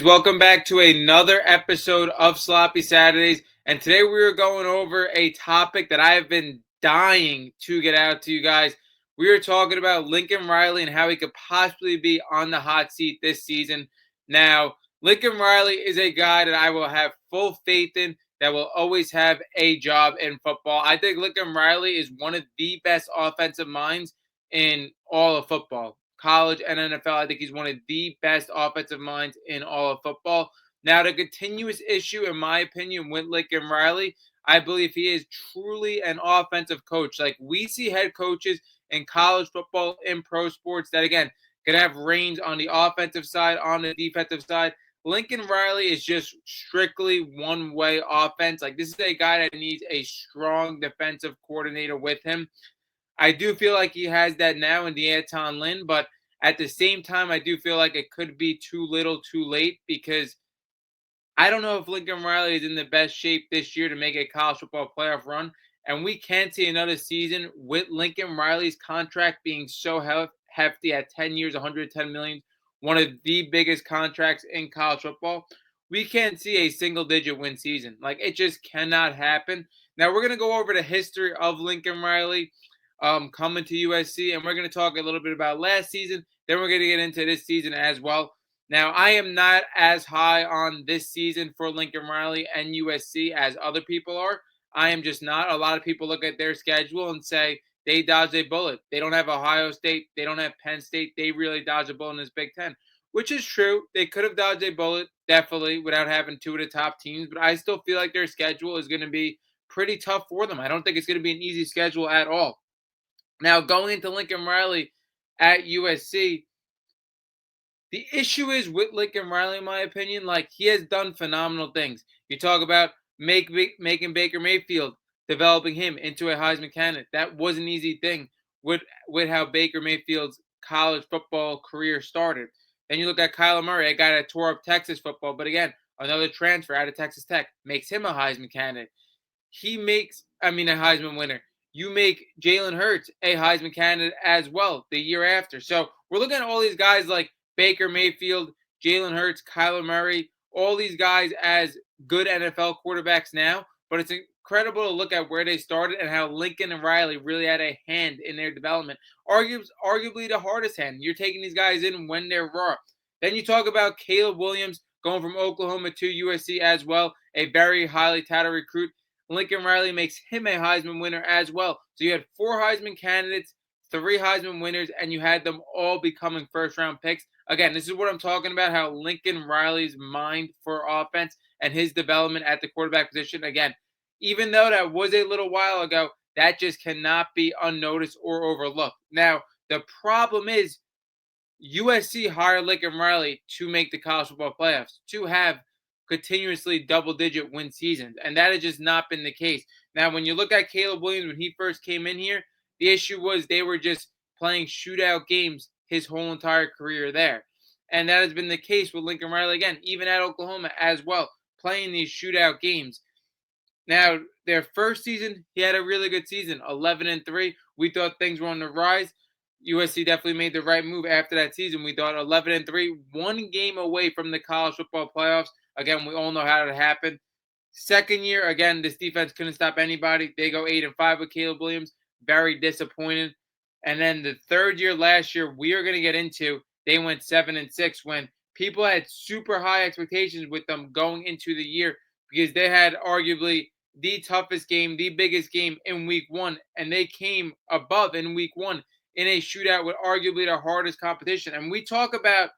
Welcome back to another episode of Sloppy Saturdays. And today we are going over a topic that I have been dying to get out to you guys. We are talking about Lincoln Riley and how he could possibly be on the hot seat this season. Now, Lincoln Riley is a guy that I will have full faith in, that will always have a job in football. I think Lincoln Riley is one of the best offensive minds in all of football, college and NFL. I think he's one of the best offensive minds in all of football. Now, the continuous issue, in my opinion, with Lincoln Riley, I believe he is truly an offensive coach. Like, we see head coaches in college football, in pro sports, that again can have reins on the offensive side, on the defensive side. Lincoln Riley is just strictly one way offense. Like, this is a guy that needs a strong defensive coordinator with him. I do feel like he has that now in D'Anton Lynn, but at the same time, I do feel like it could be too little, too late, because I don't know if Lincoln Riley is in the best shape this year to make a college football playoff run. And we can see another season with Lincoln Riley's contract being so hefty at 10 years, 110 million, one of the biggest contracts in college football. We can't see a single digit win season. Like, it just cannot happen. Now, we're going to go over the history of Lincoln Riley coming to USC, and we're going to talk a little bit about last season. Then we're going to get into this season as well. Now, I am not as high on this season for Lincoln Riley and USC as other people are. I am just not. A lot of people look at their schedule and say they dodged a bullet. They don't have Ohio State. They don't have Penn State. They really dodged a bullet in this Big Ten, which is true. They could have dodged a bullet, definitely, without having two of the top teams. But I still feel like their schedule is going to be pretty tough for them. I don't think it's going to be an easy schedule at all. Now, going into Lincoln Riley at USC, the issue is with Lincoln Riley, in my opinion, like, he has done phenomenal things. You talk about making Baker Mayfield, developing him into a Heisman candidate. That was an easy thing with how Baker Mayfield's college football career started. Then you look at Kyler Murray, a guy that tore up Texas football, but again, another transfer out of Texas Tech makes him a Heisman candidate. A Heisman winner. You make Jalen Hurts a Heisman candidate as well the year after. So we're looking at all these guys like Baker Mayfield, Jalen Hurts, Kyler Murray, all these guys as good NFL quarterbacks now. But it's incredible to look at where they started and how Lincoln and Riley really had a hand in their development. Arguably the hardest hand. You're taking these guys in when they're raw. Then you talk about Caleb Williams going from Oklahoma to USC as well, a very highly touted recruit. Lincoln Riley makes him a Heisman winner as well. So you had four Heisman candidates, three Heisman winners, and you had them all becoming first-round picks. Again, this is what I'm talking about, how Lincoln Riley's mind for offense and his development at the quarterback position. Again, even though that was a little while ago, that just cannot be unnoticed or overlooked. Now, the problem is USC hired Lincoln Riley to make the college football playoffs, to have continuously double-digit win seasons, and that has just not been the case. Now, when you look at Caleb Williams when he first came in here, the issue was they were just playing shootout games his whole entire career there. And that has been the case with Lincoln Riley again, even at Oklahoma as well, playing these shootout games. Now, their first season, he had a really good season, 11-3. We thought things were on the rise. USC definitely made the right move after that season. We thought 11-3, one game away from the college football playoffs. Again, we all know how it happened. Second year, again, this defense couldn't stop anybody. They go 8-5 with Caleb Williams. Very disappointed. And then the third year last year, we are going to get into, they went 7-6 when people had super high expectations with them going into the year because they had arguably the toughest game, the biggest game in week one, and they came above in week one in a shootout with arguably the hardest competition. And we talk about,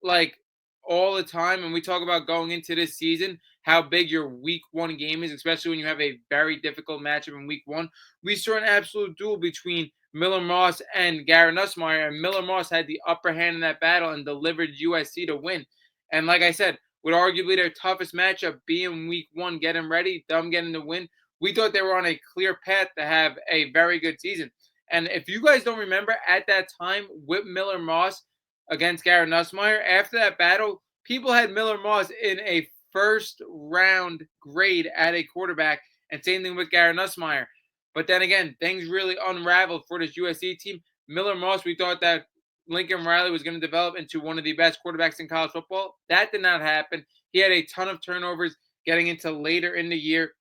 like, all the time, and we talk about going into this season, how big your week one game is, especially when you have a very difficult matchup in week one. We saw an absolute duel between Miller Moss and Garrett Nussmeier, and Miller Moss had the upper hand in that battle and delivered USC to win. And like I said, with arguably their toughest matchup being week one, getting ready, them getting the win, we thought they were on a clear path to have a very good season. And if you guys don't remember, at that time with Miller Moss against Garrett Nussmeier, after that battle, people had Miller Moss in a first round grade at a quarterback, and same thing with Garrett Nussmeier. But then again, things really unraveled for this USC team. Miller Moss, we thought that Lincoln Riley was going to develop into one of the best quarterbacks in college football. That did not happen. He had a ton of turnovers getting into later in the year.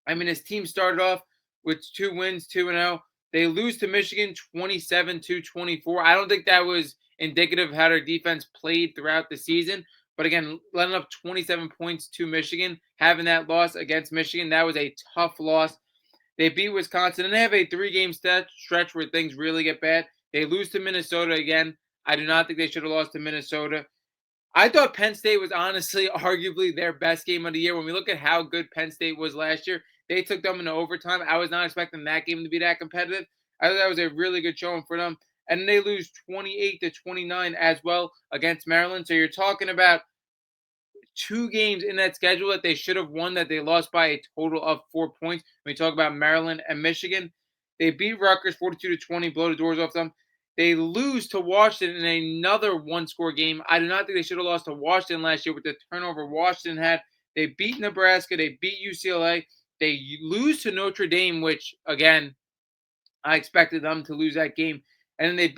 I mean, his team started off with 2 wins, 2-0. They lose to Michigan 27-24. I don't think that was indicative of how their defense played throughout the season. But again, letting up 27 points to Michigan, having that loss against Michigan, that was a tough loss. They beat Wisconsin, and they have a 3-game stretch where things really get bad. They lose to Minnesota again. I do not think they should have lost to Minnesota. I thought Penn State was honestly arguably their best game of the year. When we look at how good Penn State was last year, they took them into overtime. I was not expecting that game to be that competitive. I thought that was a really good showing for them. And they lose 28-29 as well against Maryland. So you're talking about 2 games in that schedule that they should have won that they lost by a total of 4 points. When we talk about Maryland and Michigan, they beat Rutgers 42-20, blow the doors off them. They lose to Washington in another one-score game. I do not think they should have lost to Washington last year with the turnover Washington had. They beat Nebraska. They beat UCLA. They lose to Notre Dame, which, again, I expected them to lose that game. And then they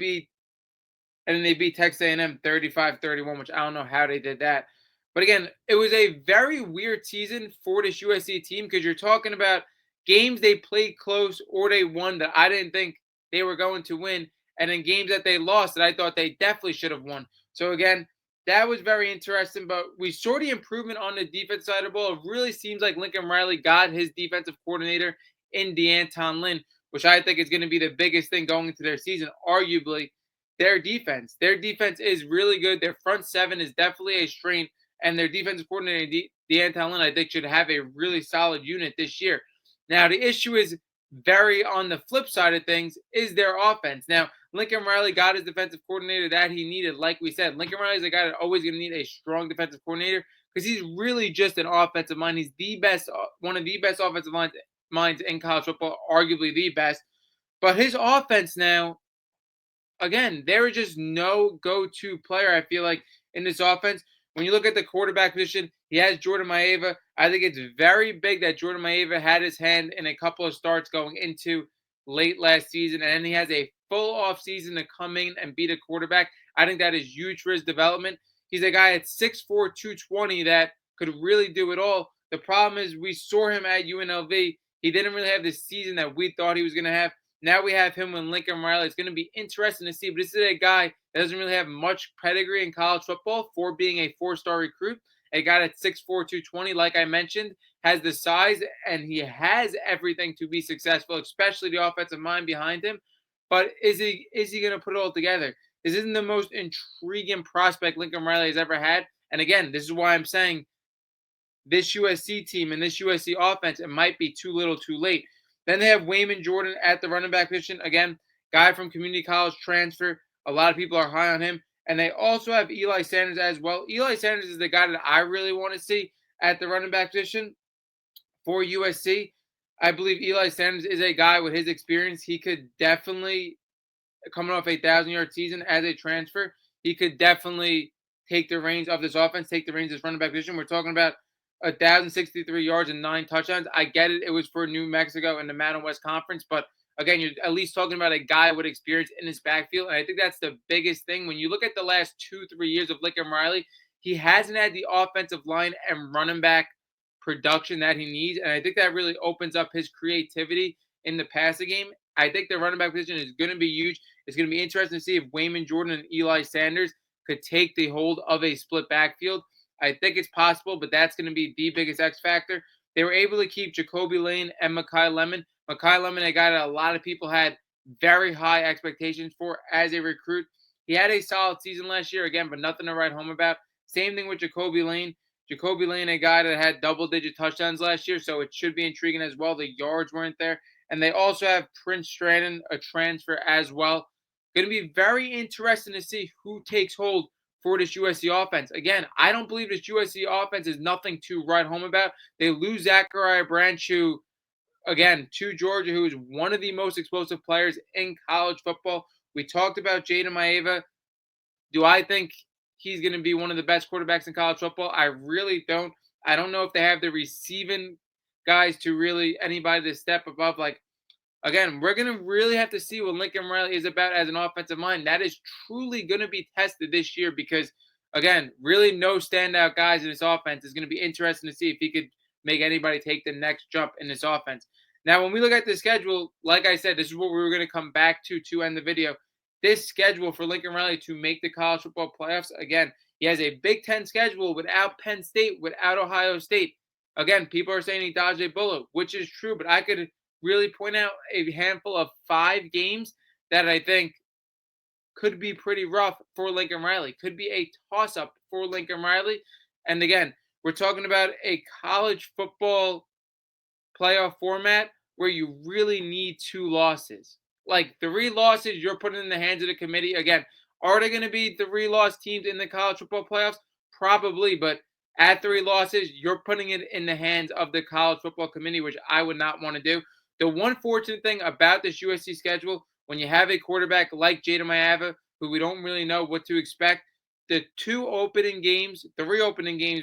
beat Texas A&M 35-31, which I don't know how they did that. But again, it was a very weird season for this USC team because you're talking about games they played close or they won that I didn't think they were going to win, and then games that they lost that I thought they definitely should have won. So again, that was very interesting. But we saw the improvement on the defense side of the ball. It really seems like Lincoln Riley got his defensive coordinator in DeAnton Lynn, which I think is going to be the biggest thing going into their season, arguably their defense. Their defense is really good. Their front seven is definitely a strength, and their defensive coordinator, DeAnton Lynn, I think, should have a really solid unit this year. Now, the issue is very on the flip side of things is their offense. Now, Lincoln Riley got his defensive coordinator that he needed. Like we said, Lincoln Riley is a guy that's always going to need a strong defensive coordinator because he's really just an offensive mind. He's the best, one of the best offensive minds in college football, arguably the best. But his offense now, again, there is just no go-to player, I feel like, in this offense. When you look at the quarterback position, he has Jordan Maeva. I think it's very big that Jordan Maeva had his hand in a couple of starts going into late last season, and then he has a full off season to come in and beat a quarterback. I think that is huge for his development. He's a guy at 6'4", 220 that could really do it all. The problem is we saw him at UNLV. He didn't really have the season that we thought he was going to have. Now we have him with Lincoln Riley. It's going to be interesting to see. But this is a guy that doesn't really have much pedigree in college football for being a 4-star recruit. A guy at 6'4", 220, like I mentioned, has the size and he has everything to be successful, especially the offensive mind behind him. But is he going to put it all together? This isn't the most intriguing prospect Lincoln Riley has ever had. And again, this is why I'm saying this USC team and this USC offense, it might be too little too late. Then they have Wayman Jordan at the running back position. Again, guy from community college transfer. A lot of people are high on him. And they also have Eli Sanders as well. Eli Sanders is the guy that I really want to see at the running back position for USC. I believe Eli Sanders is a guy with his experience. He could definitely, coming off a 1,000-yard season as a transfer, he could definitely take the reins of this offense, take the reins of this running back position. We're talking about 1,063 yards and 9 touchdowns. I get it. It was for New Mexico in the Mountain West Conference. But again, you're at least talking about a guy with experience in his backfield. And I think that's the biggest thing. When you look at the last 2-3 years of Lincoln Riley, he hasn't had the offensive line and running back production that he needs. And I think that really opens up his creativity in the passing game. I think the running back position is going to be huge. It's going to be interesting to see if Wayman Jordan and Eli Sanders could take the hold of a split backfield. I think it's possible, but that's going to be the biggest X factor. They were able to keep Jacoby Lane and Makai Lemon. Makai Lemon, a guy that a lot of people had very high expectations for as a recruit. He had a solid season last year, again, but nothing to write home about. Same thing with Jacoby Lane. Jacoby Lane, a guy that had double-digit touchdowns last year, so it should be intriguing as well. The yards weren't there. And they also have Prince Stratton, a transfer as well. Going to be very interesting to see who takes hold for this USC offense. Again, I don't believe this USC offense is nothing to write home about. They lose Zachariah Branch, who, again, to Georgia, who is one of the most explosive players in college football. We talked about Jaden Maeva. Do I think he's going to be one of the best quarterbacks in college football? I really don't. I don't know if they have the receiving guys to really anybody to step above like Again, we're going to really have to see what Lincoln Riley is about as an offensive mind. That is truly going to be tested this year because, again, really no standout guys in this offense. Is going to be interesting to see if he could make anybody take the next jump in this offense. Now, when we look at the schedule, like I said, this is what we were going to come back to end the video. This schedule for Lincoln Riley to make the college football playoffs, again, he has a Big Ten schedule without Penn State, without Ohio State. Again, people are saying he dodged a bullet, which is true, but I could really point out a handful of 5 games that I think could be pretty rough for Lincoln Riley, could be a toss up for Lincoln Riley. And again, we're talking about a college football playoff format where you really need 2 losses. Like 3 losses, you're putting in the hands of the committee. Again, are they going to be 3 loss teams in the college football playoffs? Probably, but at 3 losses, you're putting it in the hands of the college football committee, which I would not want to do. The one fortunate thing about this USC schedule, when you have a quarterback like Jada Mayava, who we don't really know what to expect, the 3 opening games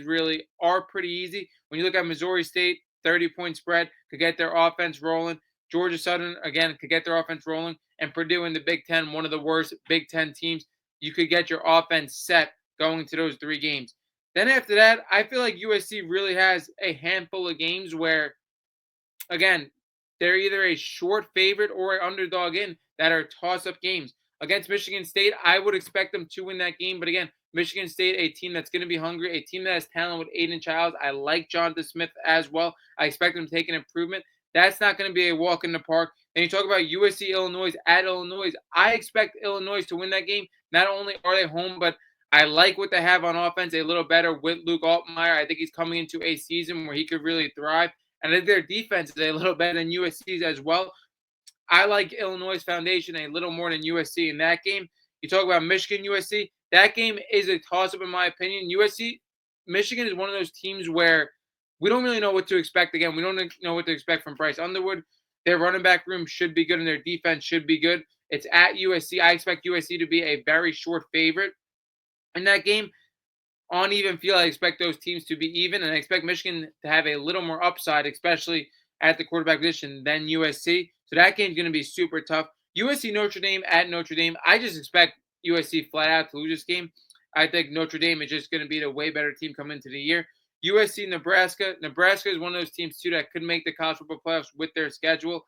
really are pretty easy. When you look at Missouri State, 30-point spread, could get their offense rolling. Georgia Southern, again, could get their offense rolling. And Purdue in the Big Ten, one of the worst Big Ten teams, you could get your offense set going into those 3 games. Then after that, I feel like USC really has a handful of games where, again, they're either a short favorite or an underdog in that are toss-up games. Against Michigan State, I would expect them to win that game. But again, Michigan State, a team that's going to be hungry, a team that has talent with Aiden Childs. I like Jonathan Smith as well. I expect them to take an improvement. That's not going to be a walk in the park. And you talk about USC Illinois at Illinois. I expect Illinois to win that game. Not only are they home, but I like what they have on offense a little better with Luke Altmaier. I think he's coming into a season where he could really thrive. And I think their defense is a little better than USC's as well. I like Illinois' foundation a little more than USC in that game. You talk about Michigan, USC. That game is a toss-up in my opinion. Michigan is one of those teams where we don't really know what to expect. Again, we don't know what to expect from Bryce Underwood. Their running back room should be good and their defense should be good. It's at USC. I expect USC to be a very short favorite in that game. On even feel, I expect those teams to be even, and I expect Michigan to have a little more upside, especially at the quarterback position, than USC. So that game's going to be super tough. USC Notre Dame at Notre Dame. I just expect USC flat out to lose this game. I think Notre Dame is just going to be the way better team coming into the year. USC Nebraska. Nebraska is one of those teams too that could make the college football playoffs with their schedule.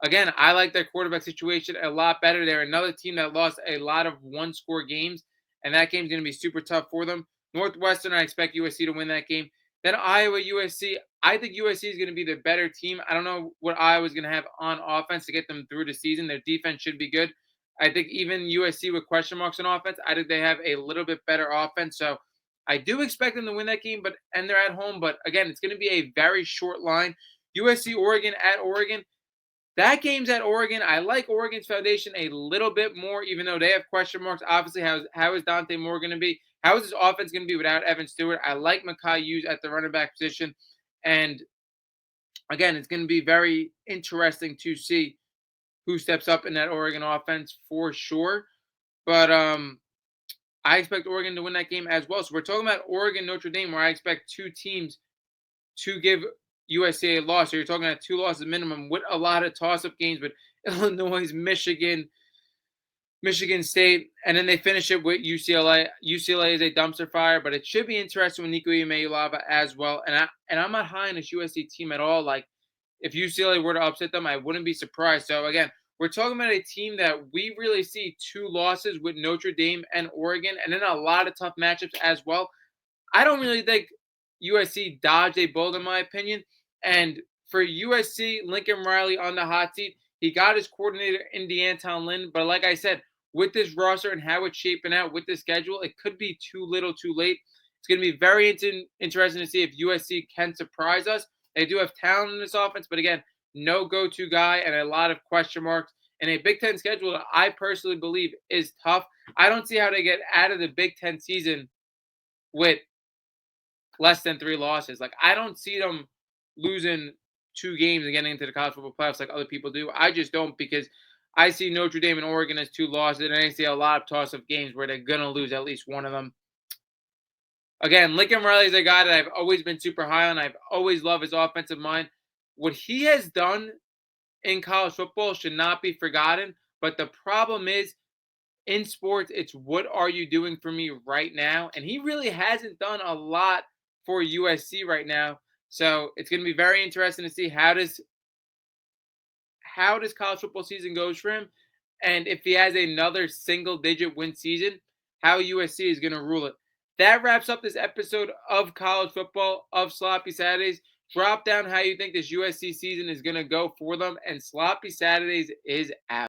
Again, I like their quarterback situation a lot better. They're another team that lost a lot of one-score games, and that game's going to be super tough for them. Northwestern, I expect USC to win that game. Then Iowa, USC. I think USC is going to be the better team. I don't know what Iowa is going to have on offense to get them through the season. Their defense should be good. I think even USC with question marks on offense, I think they have a little bit better offense. So I do expect them to win that game, and they're at home. But again, it's going to be a very short line. USC, Oregon at Oregon. That game's at Oregon. I like Oregon's foundation a little bit more, even though they have question marks. Obviously, how is Dante Moore going to be? How is this offense going to be without Evan Stewart? I like Makai Hughes at the running back position. And again, it's going to be very interesting to see who steps up in that Oregon offense for sure. But I expect Oregon to win that game as well. So we're talking about Oregon, Notre Dame, where I expect 2 teams to give USC a loss. So you're talking about 2 losses minimum with a lot of toss-up games with Illinois, Michigan State, and then they finish it with UCLA. UCLA is a dumpster fire, but it should be interesting with Nico Iamaleava as well. And I'm not high on this USC team at all. Like, if UCLA were to upset them, I wouldn't be surprised. So again, we're talking about a team that we really see 2 losses with Notre Dame and Oregon, and then a lot of tough matchups as well. I don't really think USC dodged a bullet in my opinion. And for USC, Lincoln Riley on the hot seat. He got his coordinator in DeAnton Lynn, but like I said, with this roster and how it's shaping out with the schedule, it could be too little, too late. It's going to be very interesting to see if USC can surprise us. They do have talent in this offense, but again, no go-to guy and a lot of question marks. And a Big Ten schedule that I personally believe is tough. I don't see how they get out of the Big Ten season with less than 3 losses. Like, I don't see them losing 2 games and getting into the college football playoffs like other people do. I just don't, because I see Notre Dame and Oregon as 2 losses, and I see a lot of toss-up games where they're going to lose at least one of them. Again, Lincoln Riley is a guy that I've always been super high on. I've always loved his offensive mind. What he has done in college football should not be forgotten. But the problem is, in sports, it's what are you doing for me right now? And he really hasn't done a lot for USC right now. So it's going to be very interesting to see how does college football season goes for him, and if he has another single digit win season, how USC is going to rule it. That wraps up this episode of college football of Sloppy Saturdays. Drop down how you think this USC season is going to go for them, and Sloppy Saturdays is out.